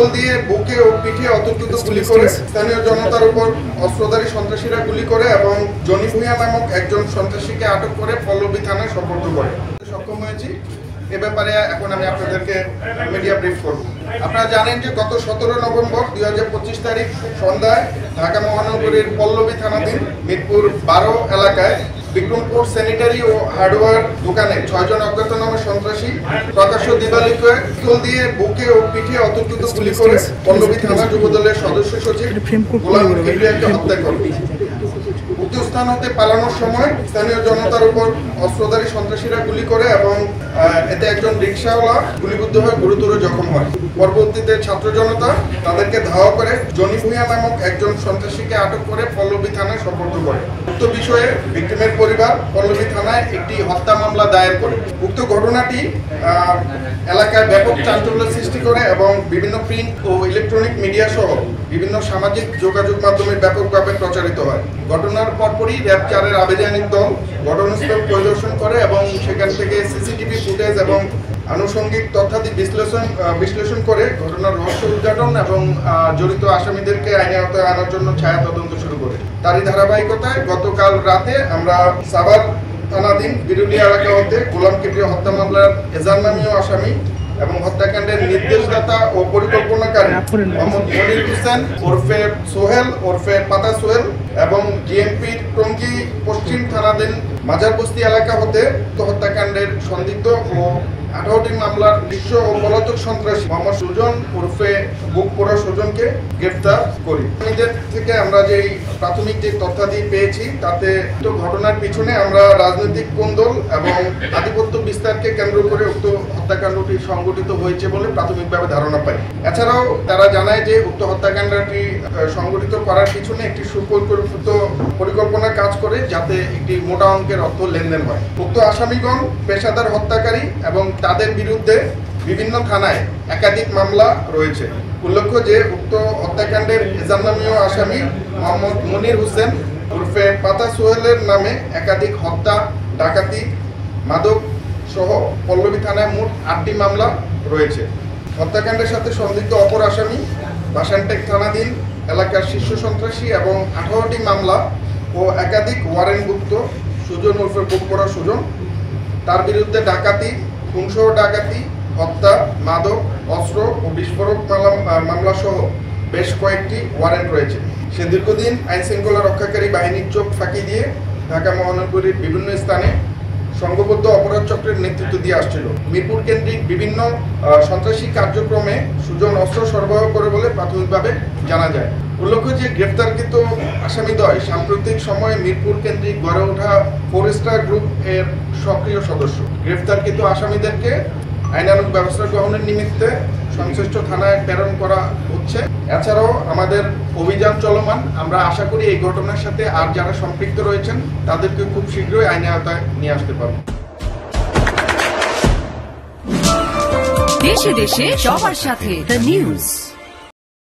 পিস্তল দিয়ে বুকে ও পিঠে অতর্কিত গুলি করে স্থানীয় জনতার উপর অস্ত্রধারী সন্ত্রাসীরা গুলি করে এবং জনি ভূঁইয়া নামক একজন সন্ত্রাসীকে আটক করে পল্লবী থানায় সোপর্দ করে সক্ষম হয়েছি। এ ব্যাপারে এখন আমি আপনাদেরকে মিডিয়া ব্রিফ করব। আপনারা জানেন যে গত 17 নভেম্বর 2025 তারিখ সন্ধ্যায় ঢাকা মহানগরীর পল্লবী থানাধীন মিরপুর 12 এলাকায় বিক্রমপুর স্যানিটারি ও হার্ডওয়্যার দোকানে 6 জন অজ্ঞাতনামা সন্ত্রাসী প্রকাশ্য দিবালিকে পিস্তল দিয়ে বুকে ও পিঠে অতর্কিত গুলি করে পল্লবী থানা যুবদলের সদস্য সচিব গোলাম কিবরিয়াকে হত্যা করে। উক্ত স্থান হতে পালানোর সময় স্থানীয় জনতার উপর অস্ত্রধারী সন্ত্রাসীরা গুলি করে এবং এতে একজন রিকশাওয়ালা গুলিবিদ্ধ হয়ে গুরুতর জখম হয়। পরবর্তীতে ছাত্র জনতা তাদেরকে ধাওয়া করে জনি ভূঁইয়া নামক একজন সন্ত্রাসীকে আটক করে পল্লবী থানায় সোপর্দ করে। উক্ত বিষয়ে ভিকটিমের পরিবার পল্লবী থানায় একটি হত্যা মামলা দায়ের করে। উক্ত ঘটনাটি এলাকায় ব্যাপক চাঞ্চল্য সৃষ্টি করে এবং বিভিন্ন প্রিন্ট ও ইলেকট্রনিক মিডিয়া সহ বিভিন্ন সামাজিক যোগাযোগ মাধ্যমে ব্যাপকভাবে প্রচারিত হয়। ঘটনার পরপরই র্যাব 4-এর আবেদনিক দল ঘটনাস্থল পরিদর্শন করে এবং সেখান থেকে সিসিটিভি ফুটেজ এবং আনুষঙ্গিক তথ্যাদি বিশ্লেষণ করে ঘটনার রহস্য উদ্ঘাটন এবং জড়িত আসামিদেরকে আইনের আওতায় আনার জন্য ছায়া তদন্ত শুরু করে। তারই ধারাবাহিকতায় গতকাল রাতে আমরা সাভার থানাধীন বিরুলিয়া এলাকা হতে গোলাম কিবরিয়া হত্যা মামলার এজার নামীয় আসামি এবং হত্যাকাণ্ডের নির্দেশদাতা ও পরিকল্পনাকারী মোহাম্মদ মনির হোসেন ওরফে সোহেল ওরফে পাতা সোহেল এবং জিএমপির টঙ্গী পশ্চিম থানাধীন মাজারবস্তি এলাকা হতে হত্যাকাণ্ডের সন্দিগ্ধ ও 18টি মামলার দৃশ্য ও পলাতক সন্ত্রাসী মোহাম্মদ সুজন ওরফে বুক পোড়া সুজনকে গ্রেফতার করি। নিজের থেকে আমরা যেই প্রাথমিক যে তথ্যাদি পেয়েছি তাতে ঘটনার পিছনে আমরা রাজনৈতিক কোন্দল এবং আধিপত্য বিস্তারকে কেন্দ্র করে উক্ত হত্যাকাণ্ডটি সংঘটিত হয়েছে বলে প্রাথমিকভাবে ধারণা পাই। এছাড়াও তারা জানায় যে উক্ত হত্যাকাণ্ডটি সংঘটিত করার পিছনে একটি সুপরিকল্পিত পরিকল্পনা কাজ করে যাতে একটি মোটা অঙ্কের অর্থ লেনদেন হয়। উক্ত আসামিগণ পেশাদার হত্যাকারী এবং তাদের বিরুদ্ধে বিভিন্ন থানায় একাধিক মামলা রয়েছে। উল্লেখ্য যে উক্ত হত্যাকাণ্ডের এজার নামীয় আসামি মোহাম্মদ মনির হোসেন ওরফে পাতা সোহেলের নামে একাধিক হত্যা, ডাকাতি, মাদক সহ পল্লবী থানায় মোট 8টি মামলা রয়েছে। হত্যাকাণ্ডের সাথে সংযুক্ত অপর আসামি বাসানটেক থানাধীন এলাকার শীর্ষ সন্ত্রাসী এবং 18টি মামলা ও একাধিক ওয়ারেন্টভুক্ত সুজন ওরফে বুক পোড়া সুজন, তার বিরুদ্ধে ডাকাতি, খুনসহ ডাকাতি, হত্যা, মাদক, অস্ত্র ও বিস্ফোরক মামলা সহ বেশ কয়েকটি ওয়ারেন্ট রয়েছে। সে দীর্ঘদিন আইন শৃঙ্খলা রক্ষাকারী বাহিনীর চোখ ফাঁকি দিয়ে ঢাকা মহানগরীর বিভিন্ন স্থানে সংঘবদ্ধ অপরাধ চক্রের নেতৃত্ব দিয়ে আসছিল। মিরপুর কেন্দ্রিক বিভিন্ন সন্ত্রাসী কার্যক্রমে সুজন অস্ত্র সরবরাহ করে বলে প্রাথমিকভাবে জানা যায়। উল্লেখ্য যে গ্রেফতারকৃত আসামিদ্বয় সাম্প্রতিক সময়ে মিরপুর কেন্দ্রিক গড়ে ওঠা ফরেস্টার গ্রুপ এর সক্রিয় সদস্য। গ্রেফতারকৃত আসামিদেরকে আইনানুগ ব্যবস্থা গ্রহণের নিমিত্তে সংশ্লিষ্ট থানায় প্রেরণ করা হচ্ছে। এছাড়াও আমাদের অভিযান চলমান। আমরা আশা করি এই ঘটনার সাথে আর যারা সম্পৃক্ত রয়েছেন তাদেরকে খুব শীঘ্রই আইনের আওতায় নিয়ে আসতে পারব। দেশে দেশে সবার সাথে দ্য নিউজ।